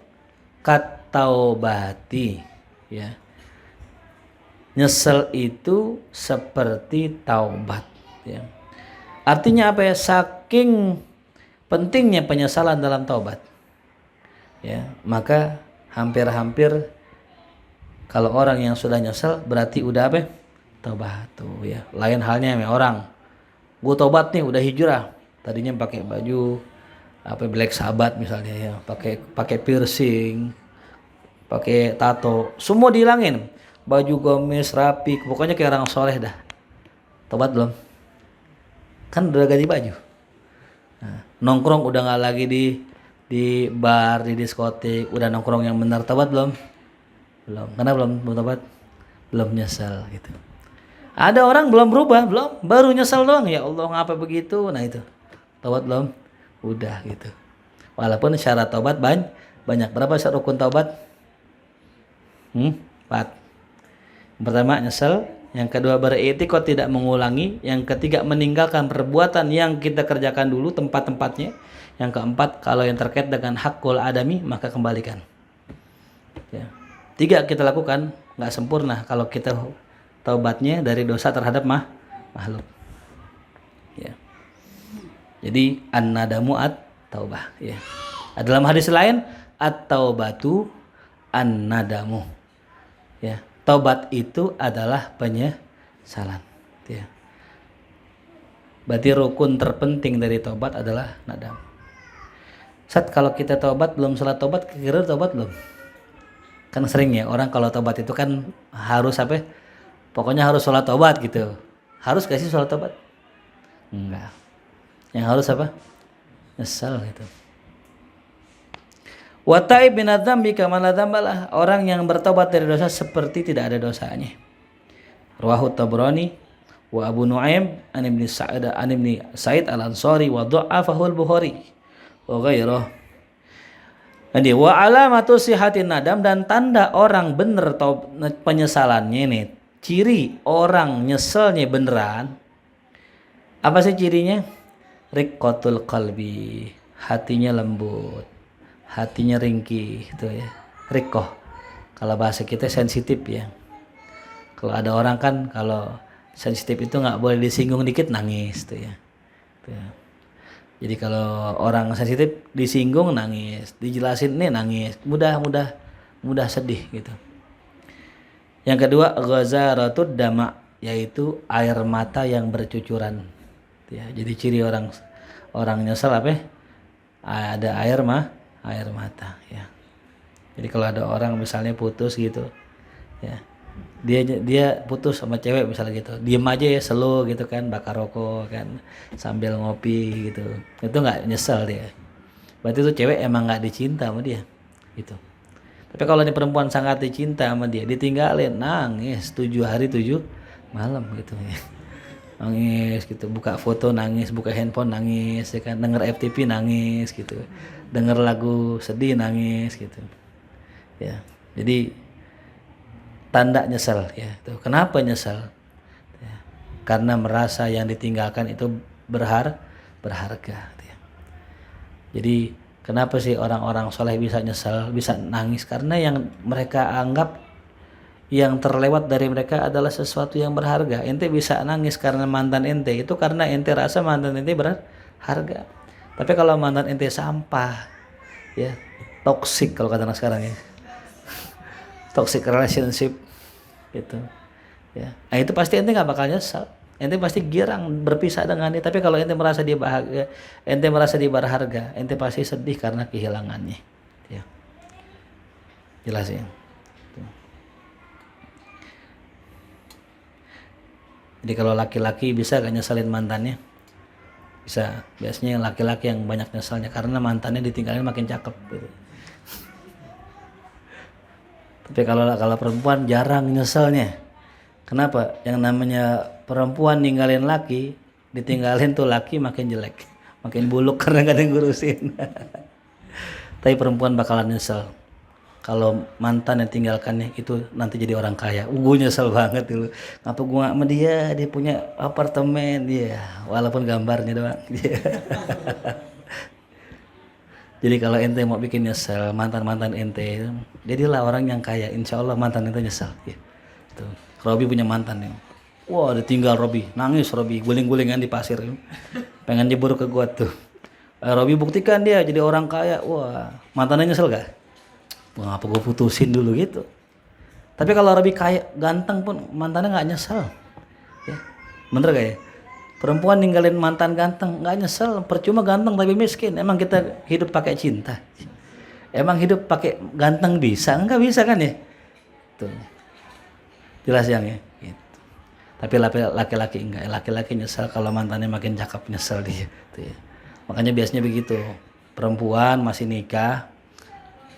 kataubati. Ya. Nyesel itu seperti taubat, ya. Artinya apa ya? Saking pentingnya penyesalan dalam taubat, ya, maka hampir-hampir kalau orang yang sudah nyesel berarti udah apa? Taubat tuh, ya. Lain halnya ya orang, gue taubat nih udah hijrah, tadinya pakai baju apa Black Sabbath misalnya, ya, pakai piercing, pakai tato, semua dihilangin, baju gamis rapi, pokoknya kayak orang soleh dah. Tobat belum? Kan udah ganti baju. Nah, nongkrong udah nggak lagi di bar, di diskotik, udah nongkrong yang benar. Tobat belum? Belum. Karena belum tobat, belum nyesel gitu. Ada orang belum berubah, belum, baru nyesel doang. Ya Allah ngapa begitu? Nah itu, tobat belum? Udah gitu. Walaupun syarat tobat banyak. Berapa syarat rukun tobat? 4. Yang pertama nyesel, yang kedua beriktikad tidak mengulangi, yang ketiga meninggalkan perbuatan yang kita kerjakan dulu tempat-tempatnya, yang keempat kalau yang terkait dengan hakul adami maka kembalikan. Ya. 3 kita lakukan, nggak sempurna kalau kita taubatnya dari dosa terhadap makhluk. Ya. Jadi an-nadamu at-taubah. Ya. Dalam hadis lain at-taubatu an-nadamu. Ya, taubat itu adalah penyesalan. Ya. Berarti rukun terpenting dari taubat adalah nadam. Kalau kita taubat belum salat taubat, kira taubat belum? Kan sering ya orang kalau taubat itu kan harus apa? Pokoknya harus salat taubat gitu. Harus gak sih salat taubat? Enggak. Yang harus apa? Nyesal gitu. Wa taib min adzambi kama la dzambalah, orang yang bertobat dari dosa seperti tidak ada dosanya. Rawahu Tabrani wa Abu Nuaim an Ibnu Sa'id al-Ansari wa dha'afahu al-Bukhari wa ghairuh. Jadi wa alamatu sihatin nadam, dan tanda orang bener penyesalannya nih, ciri orang nyeselnya beneran. Apa sih cirinya? Riqqatul qalbi, hatinya lembut, hatinya ringkih itu ya. Rikoh kalau bahasa kita sensitif ya. Kalau ada orang kan kalau sensitif itu nggak boleh disinggung dikit nangis tuh ya. Tuh ya. Jadi kalau orang sensitif disinggung nangis, dijelasin nih nangis, mudah sedih gitu. Yang kedua ghazaratud dama, yaitu air mata yang bercucuran. Ya, jadi ciri orang nyesel apa? Ada air mata ya. Jadi kalau ada orang misalnya putus gitu ya, dia putus sama cewek misalnya gitu, diem aja ya, slow gitu kan, bakar rokok kan sambil ngopi gitu, itu nggak nyesel dia, berarti itu cewek emang nggak dicinta sama dia gitu. Tapi kalau ini perempuan sangat dicinta sama dia, ditinggalin nangis 7 hari 7 malam gitu ya, nangis gitu, buka foto nangis, buka handphone nangis ya kan, denger FTP nangis gitu, denger lagu sedih nangis gitu ya. Jadi tanda nyesel ya. Tuh, kenapa nyesel? Ya, karena merasa yang ditinggalkan itu berharga ya. Jadi kenapa sih orang-orang soleh bisa nyesel, bisa nangis? Karena yang mereka anggap yang terlewat dari mereka adalah sesuatu yang berharga. Ente bisa nangis karena mantan ente, itu karena ente rasa mantan ente berharga. Tapi kalau mantan ente sampah, ya, toxic kalau kata anak sekarang ya, toxic relationship, gitu, ya. Nah, itu pasti ente nggak bakal nyesal. Ente pasti girang berpisah dengan dia. Tapi kalau ente merasa dia bahagia, ente merasa dia berharga, ente pasti sedih karena kehilangannya. Ya. Jelas ya. Jadi kalau laki-laki bisa gak nyesalin mantannya? Bisa. Biasanya laki-laki yang banyak nyesalnya karena mantannya ditinggalin makin cakep gitu. Tapi kalau perempuan jarang nyesalnya. Kenapa? Yang namanya perempuan ninggalin laki, ditinggalin tuh laki makin jelek, makin buluk karena gak ada yang ngurusin. Tapi perempuan bakalan nyesel kalau mantan yang tinggalkannya itu nanti jadi orang kaya. Gue nyesel banget dulu. Ngapa gue gak sama dia punya apartemen dia, walaupun gambarnya doang. Jadi kalau ente mau bikin nyesel mantan ente, jadilah orang yang kaya. Insya Allah mantan ente nyesel. Ya. Tuh. Robi punya mantan yang, wah ditinggal Robi, nangis Robi, guling-gulingan di pasir, pengen jebur ke gua tuh. Robi buktikan dia jadi orang kaya, wah mantannya nyesel gak? Wah apa gue putusin dulu gitu. Tapi kalau Robi kaya, ganteng pun mantannya nggak nyesel, ya. Bener gak ya? Perempuan ninggalin mantan ganteng nggak nyesel, percuma ganteng tapi miskin. Emang kita hidup pakai cinta? Emang hidup pakai ganteng bisa? Enggak bisa kan ya? Tuh. Jelas yang ya gitu. Tapi laki-laki enggak, laki-laki nyesel kalau mantannya makin cakep, nyesel dia tuh ya. Makanya biasanya begitu, perempuan masih nikah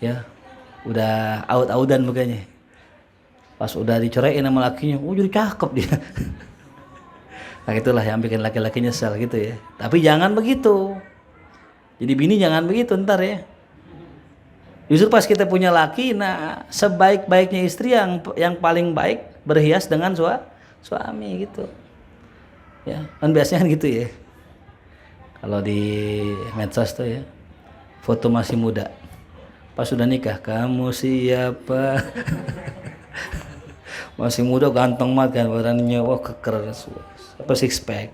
ya udah out-outan mukanya, pas udah diceraiin sama lakinya jadi cakep dia. Nah itulah yang bikin laki-laki nyesel gitu ya. Tapi jangan begitu, jadi bini jangan begitu ntar ya. Justru pas kita punya laki, nah sebaik-baiknya istri yang paling baik berhias dengan suami gitu. Ya, kan biasanya kan gitu ya. Kalau di medsos tuh ya, foto masih muda. Pas sudah nikah, kamu siapa? Masih muda ganteng banget kan badannya, wah keker, apa six pack.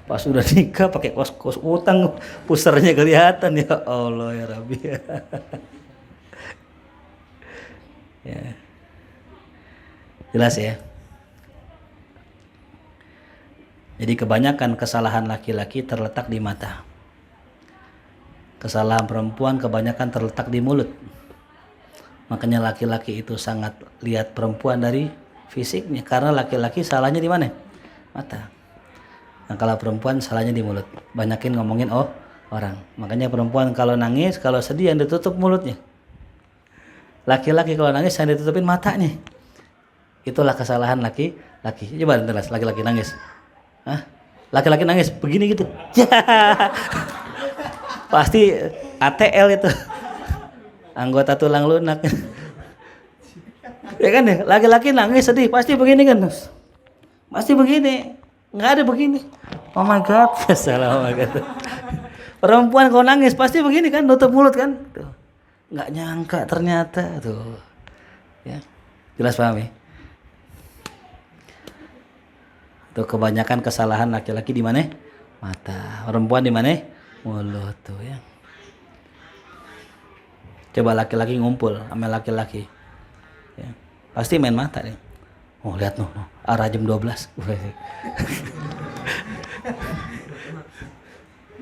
Pas sudah nikah pakai kos utang, pusernya kelihatan, ya Allah ya Rabbi. Ya. Jelas ya. Jadi kebanyakan kesalahan laki-laki terletak di mata. Kesalahan perempuan kebanyakan terletak di mulut. Makanya laki-laki itu sangat lihat perempuan dari fisiknya, karena laki-laki salahnya di mana? Mata. Nah, kalau perempuan salahnya di mulut. Banyakin ngomongin orang. Makanya perempuan kalau nangis, kalau sedih yang ditutup mulutnya. Laki-laki kalau nangis yang ditutupin matanya. Itulah kesalahan laki-laki. Coba ntar laki-laki nangis. Hah? Laki-laki nangis begini gitu. Pasti ATL itu. Anggota tulang lunak. Ya kan ya, laki-laki nangis sedih pasti begini kan. Pasti begini. Enggak ada begini. Oh my god, salah, oh my god. Perempuan kalau nangis pasti begini kan, nutup mulut kan. Tuh. Nggak nyangka ternyata tuh ya, jelas paham ya. Tuh kebanyakan kesalahan laki-laki di mana? Mata. Perempuan di mana? Mulut tuh ya. Coba laki-laki ngumpul sama laki-laki ya, pasti main mata deh. Oh lihat noh, arah jam 12.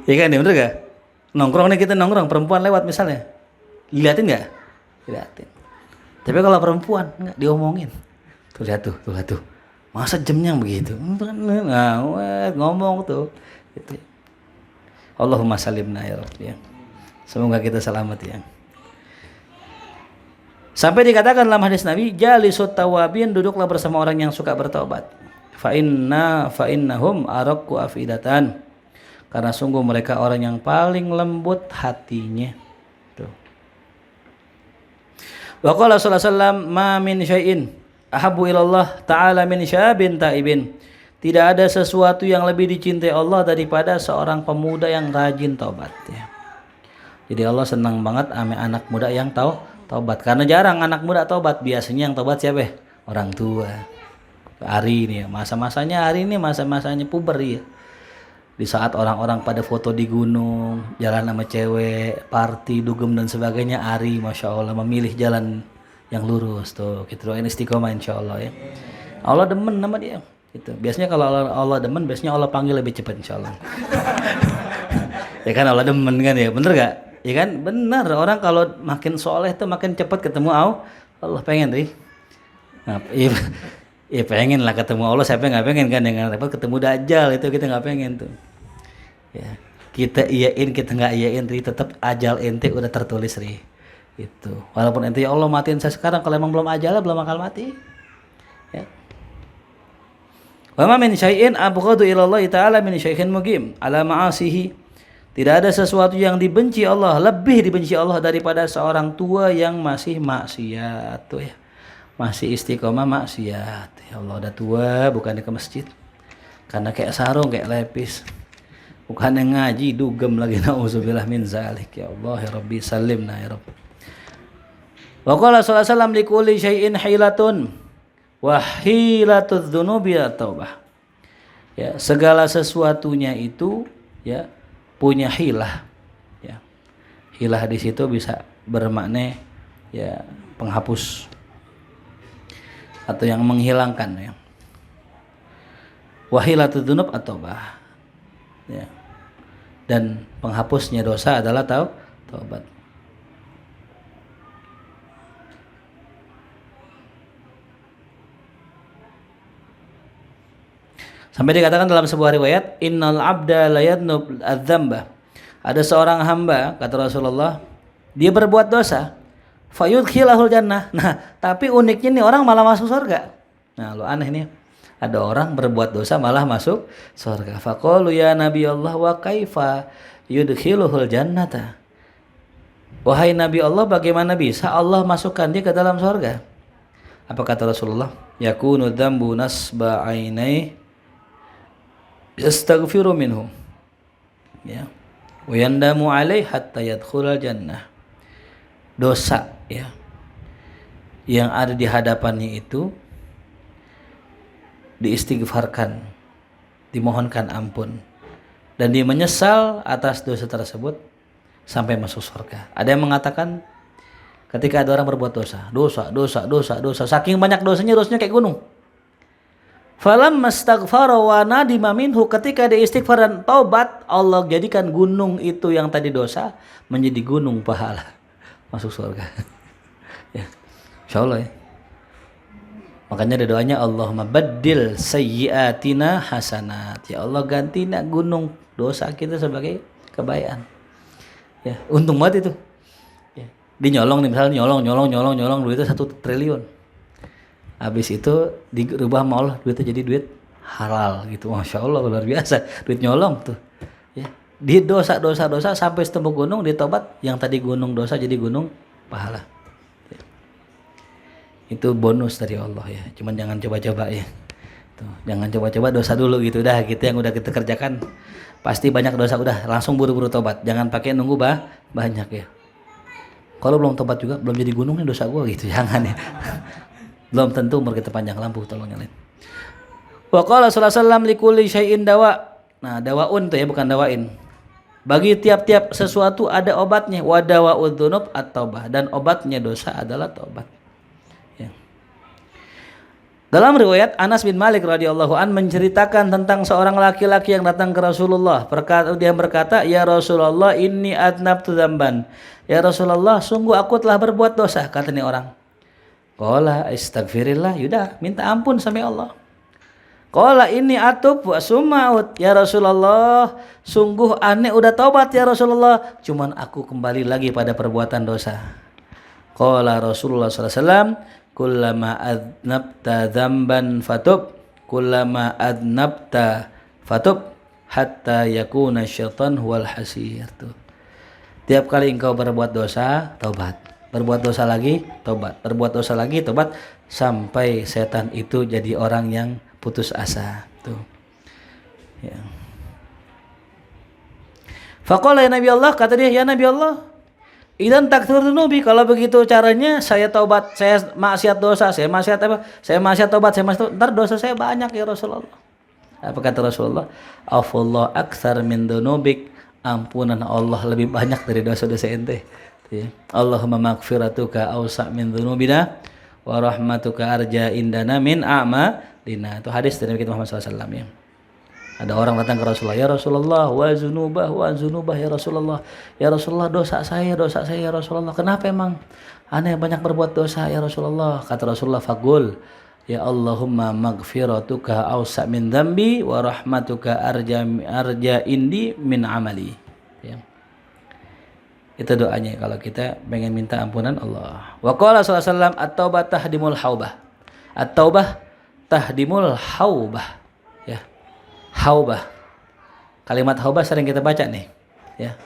Ya kan ya, bener gak? Nongkrong nih kita nongkrong, perempuan lewat misalnya, liatin nggak? Liatin. Tapi kalau perempuan nggak diomongin. Tuh lihat tuh. Masa jamnya begitu? Nah, ngomong tuh. Gitu. Allahumma salimna ya Rabbi. Semoga kita selamat ya. Sampai dikatakan dalam hadis Nabi, jalisut tawabin, duduklah bersama orang yang suka bertobat. Fa innahum araqqu afidatan. Karena sungguh mereka orang yang paling lembut hatinya. Wa qala sallallahu alaihi wasallam, ma min syai'in ahabbu ilallah ta'ala min syabin taibin. Tidak ada sesuatu yang lebih dicintai Allah daripada seorang pemuda yang rajin taubat ya. Jadi Allah senang banget sama anak muda yang taubat, karena jarang anak muda taubat. Biasanya yang taubat siapa? orang tua. Ari ini ya, masa-masanya Ari ini masa-masanya puber ya. Di saat orang-orang pada foto di gunung, jalan sama cewek, party, dugem dan sebagainya, Ari Masya Allah memilih jalan yang lurus tuh. Kita doain istiqomah insya Allah ya. Allah demen nama dia. Gitu. Biasanya kalau Allah demen, biasanya Allah panggil lebih cepat insya Allah. Ya kan Allah demen kan ya, bener gak? Ya kan bener, orang kalau makin soleh tuh makin cepat ketemu Allah pengen deh. Nah, ya pengen lah ketemu Allah, siapa nggak pengen kan, dengan repot ketemu Dajjal itu kita nggak pengen tuh. Ya, kita iyain kita nggak iyain, tetap ajal ente udah tertulis itu. Walaupun ente ya Allah matiin saya sekarang, kalau emang belum ajal belum bakal mati. Ya. Wa ma min syai'in abghadu ila Allah ta'ala min syai'in mugim ala ma'asihi. Tidak ada sesuatu yang dibenci Allah, lebih dibenci Allah daripada seorang tua yang masih maksiat tuh ya. Masih istiqomah maksiat. Ya Allah udah tua bukannya ke masjid. Karena kayak sarung kayak lepis. Bukannya ngaji dugem lagi, nauzubillah min zalik. Ya Allah ya Rabbi salimna ya Rabb. Wa qala sallallahu alaihi wasallam likulli syai'in hilatun wa hilatudz dzunubi at-taubah. Ya, segala sesuatunya itu ya punya hilah. Ya. Hilah di situ bisa bermakna ya penghapus atau yang menghilangkan ya. Wahilatud dzunub at-taubah. Ya. Dan penghapusnya dosa adalah taubat. Sampai dikatakan dalam sebuah riwayat, innal abda la yadnub adz-dzamba. Ada seorang hamba, kata Rasulullah, dia berbuat dosa, fayudkhilahul jannah. Nah, tapi uniknya nih orang malah masuk surga. Nah, lo aneh nih. Ada orang berbuat dosa malah masuk surga. Faqalu ya Nabi Allah wa kaifa yudkhiluhul jannata. Wahai Nabi Allah, bagaimana bisa Allah masukkan dia ke dalam surga? Apa kata Rasulullah? Yakunu dzambu nasba ainai yastaghfiru minhu. Ya. Wa yandamu alaihi hatta yadkhulal jannah. Dosa ya yang ada di hadapannya itu diistighfarkan, dimohonkan ampun, dan dia menyesal atas dosa tersebut sampai masuk surga. Ada yang mengatakan ketika ada orang berbuat dosa, saking banyak dosanya kayak gunung. Falam mastaghfara wa nadima minhu, ketika dia istighfar dan taubat, Allah jadikan gunung itu yang tadi dosa menjadi gunung pahala, masuk surga. Ya, insyaallah ya. Makanya ada doanya, Allahumma baddil sayyiatina hasanat. Ya Allah ganti gunung dosa kita sebagai kebaikan. Ya, untung banget itu. Ya. Dia nyolong nih, misalnya nyolong duitnya 1 triliun. Habis itu dirubah sama Allah, duitnya jadi duit halal gitu. Masya Allah luar biasa. Duit nyolong tuh. Ya. Di dosa sampai setemu gunung, ditobat, yang tadi gunung dosa jadi gunung pahala. Itu bonus dari Allah ya. Cuman jangan coba-coba ya. Tuh, jangan coba-coba dosa dulu gitu dah. Gitu yang udah kita kerjakan pasti banyak dosa, udah langsung buru-buru tobat. Jangan pakai nunggu banyak ya. Kalau belum tobat juga belum jadi gunung nih dosa gua gitu. Jangan ya. Belum tentu umur kita panjang, lampu tolong nyalain. Wa qala sallallahu alaihi wasallam likulli syai'in dawa. Nah, dawaun tuh ya, bukan dawain. Bagi tiap-tiap sesuatu ada obatnya. Wa dawa'udz dzunub at-taubah, dan obatnya dosa adalah taubat. Dalam riwayat Anas bin Malik radhiyallahu an menceritakan tentang seorang laki-laki yang datang ke Rasulullah. Dia berkata, "Ya Rasulullah, inni adnabtu dzamban." Ya Rasulullah, sungguh aku telah berbuat dosa, kata ini orang. Qala astaghfirillah, yudah minta ampun sama Allah. Qala inni atub wa sumaut. Ya Rasulullah, sungguh aneh udah taubat ya Rasulullah, cuman aku kembali lagi pada perbuatan dosa. Qala Rasulullah sallallahu alaihi wasallam, kullama adnabta dzamban fatub hatta yakuna syaitan huwal hasir. Tuh. Tiap kali engkau berbuat dosa, taubat. Berbuat dosa lagi, taubat. Berbuat dosa lagi, taubat, sampai setan itu jadi orang yang putus asa. Tuh. Ya. Faqala ya Nabi Allah, kata dia, ya Nabi Allah, Idan takfir dzunubi, kalau begitu caranya saya taubat, saya maksiat dosa, saya maksiat apa? Saya maksiat taubat, saya maksiat ntar dosa saya banyak ya Rasulullah. Apa kata Rasulullah? Afallah aktsar min dzunubik, ampunan Allah lebih banyak dari dosa-dosa ente. Ya. Allahumma maghfiratuka awsa' min dzunubina wa rahmatuka arja indana min a'malina. Itu hadis dari Nabi Muhammad SAW ya. Ada orang datang ke Rasulullah, ya Rasulullah, wa zunubah ya Rasulullah. Ya Rasulullah, dosa saya ya Rasulullah. Kenapa emang? Aneh banyak berbuat dosa ya Rasulullah. Kata Rasulullah, faqul, ya Allahumma maghfiratuka awsa' min dzambi wa rahmatuka arja indi min amali. Ya. Itu doanya kalau kita pengen minta ampunan Allah. Wa qala sallallahu alaihi wasallam, at-taubah tahdimul haubah. At-taubah tahdimul haubah. Ya. Haubah. Kalimat haubah sering kita baca nih, ya.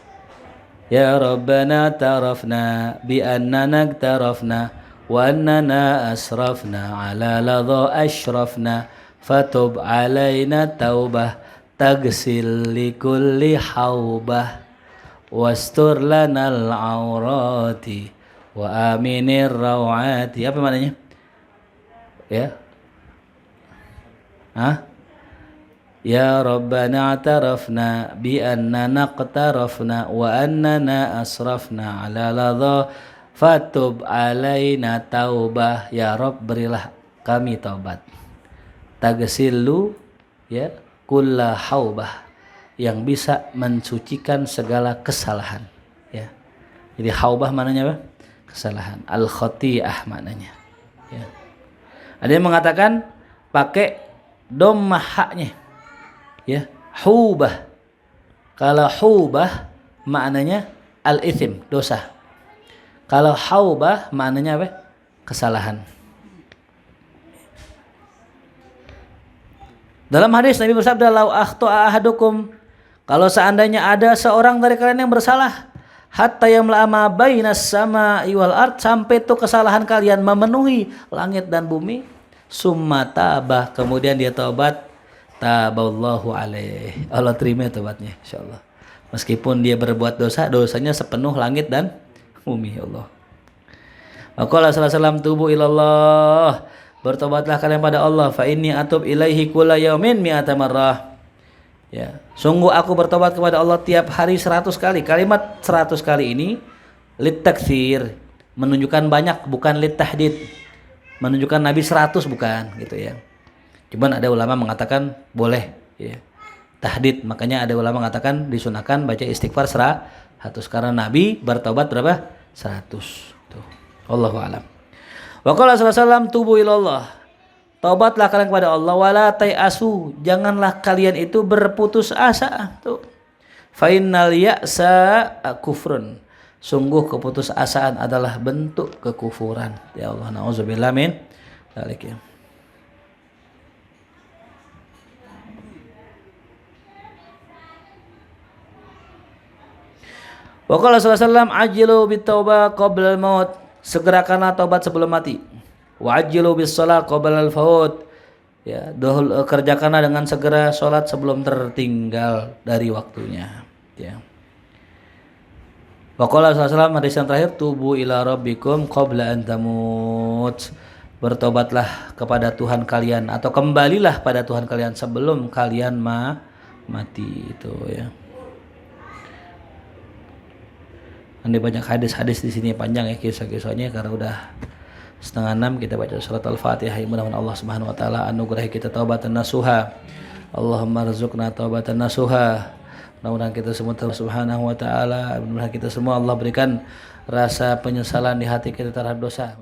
Ya Rabbana tarafna bi annana tarafna wa annana asrafna ala ladha ashrafna fatub alaina taubah tagsil li kulli haubah wastur lanal aurati wa aminir rawati. Apa maknanya? Ya. Hah? Ya Rabbana atarafna bi annana qtarafna wa annana asrafna ala ladha fatub alaina taubah. Ya Rabb, berilah kami taubat. Tagsilu ya kulla haubah, yang bisa mensucikan segala kesalahan ya. Jadi haubah maknanya apa? Kesalahan. Al khati'ah maknanya ya. Ada yang mengatakan pakai dhammah haknya ya, hubah. Kalau hubah maknanya al-ithim, dosa. Kalau haubah maknanya apa? Kesalahan. Dalam hadis Nabi bersabda, lau akhta'a ahadukum, kalau seandainya ada seorang dari kalian yang bersalah, hatta yamla'ama bainas sama'i wal ard, sampai itu kesalahan kalian memenuhi langit dan bumi, summa tabah, kemudian dia taubat, taballahu alaih, Allah terima taubatnya insyaallah. Meskipun dia berbuat dosa, dosanya sepenuh langit dan bumi, Allah. Maka sallallahu alaihi wasallam, tubu ilallah, bertobatlah kalian pada Allah, fa inni atub ilaihi kulla yaumin mi'ata marrah. Ya, sungguh aku bertobat kepada Allah tiap hari 100 kali. Kalimat 100 kali ini lit taktsir, menunjukkan banyak, bukan lit tahdid. Menunjukkan Nabi 100 bukan gitu ya. Cuman ada ulama mengatakan boleh ya, tahdid, makanya ada ulama mengatakan disunahkan baca istighfar 100 karena Nabi bertobat berapa? 100. Tuh. Wallahu a'lam. Wa qala sallallahu alaihi wasallam, tubu ilallah, taubatlah kalian kepada Allah, wala tayasu, janganlah kalian itu berputus asa. Tuh. Fa innal ya'sa kufrun, sungguh keputusasaan adalah bentuk kekufuran. Ya Allah, nauzubillah min dzalik ya. Wa qala sallallahu alaihi wasallam, ajilu bitaubah qabla al-maut, segerakanlah taubat sebelum mati. Wa ajilu bis shalah qabla al-faut, ya, kerjakanlah dengan segera salat sebelum tertinggal dari waktunya ya. Wa qala sallallahu alaihi wasallam, hadis yang terakhir, tubu ila rabbikum qabla an tamut, bertobatlah kepada Tuhan kalian atau kembalilah pada Tuhan kalian sebelum kalian mati itu ya. Ada banyak hadis-hadis di sini, panjang ya kisah-kisahnya karena udah 5:30 kita baca surat Al-Fatihah. Mudah-mudahan Allah Subhanahu wa taala anugerahi kita taubatan nasuha. Allahumma rzuqna taubatan nasuha. Mudah-mudahan kita semua Subhanahu wa taala, mudah-mudahan kita semua Allah berikan rasa penyesalan di hati kita terhadap dosa.